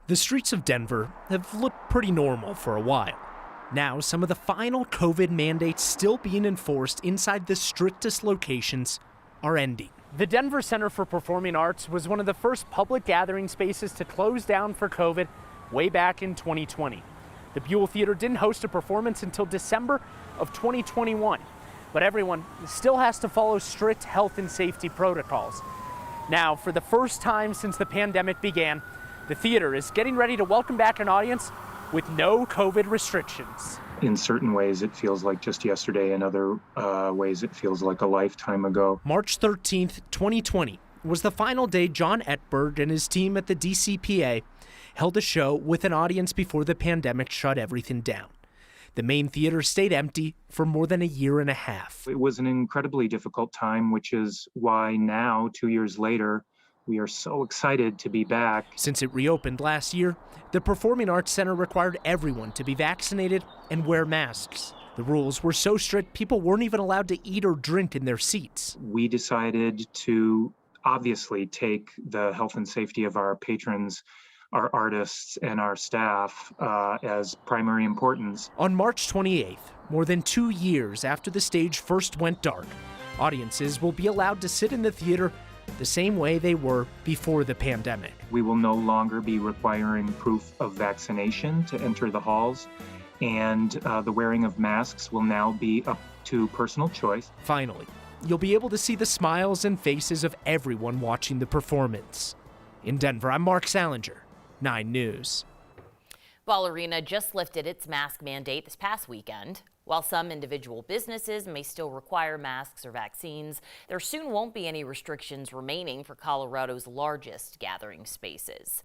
The streets of Denver have looked pretty normal for a while. Now, some of the final COVID mandates still being enforced inside the strictest locations are ending. The Denver Center for Performing Arts was one of the first public gathering spaces to close down for COVID way back in 2020. The Buell Theater didn't host a performance until December of 2021, but everyone still has to follow strict health and safety protocols. Now, for the first time since the pandemic began, the theater is getting ready to welcome back an audience with no COVID restrictions. In certain ways, it feels like just yesterday. In other ways, it feels like a lifetime ago. March 13th, 2020 was the final day John Etberg and his team at the DCPA held a show with an audience before the pandemic shut everything down. The main theater stayed empty for more than a year and a half. It was an incredibly difficult time, which is why now, 2 years later, we are so excited to be back. Since it reopened last year, the Performing Arts Center required everyone to be vaccinated and wear masks. The rules were so strict, people weren't even allowed to eat or drink in their seats. We decided to obviously take the health and safety of our patrons, our artists, and our staff as primary importance. On March 28th, more than 2 years after the stage first went dark, audiences will be allowed to sit in the theater the same way they were before the pandemic. We will no longer be requiring proof of vaccination to enter the halls, and the wearing of masks will now be up to personal choice. Finally, you'll be able to see the smiles and faces of everyone watching the performance. In Denver, I'm Mark Salinger, 9 News. Ball Arena just lifted its mask mandate this past weekend. While some individual businesses may still require masks or vaccines, there soon won't be any restrictions remaining for Colorado's largest gathering spaces.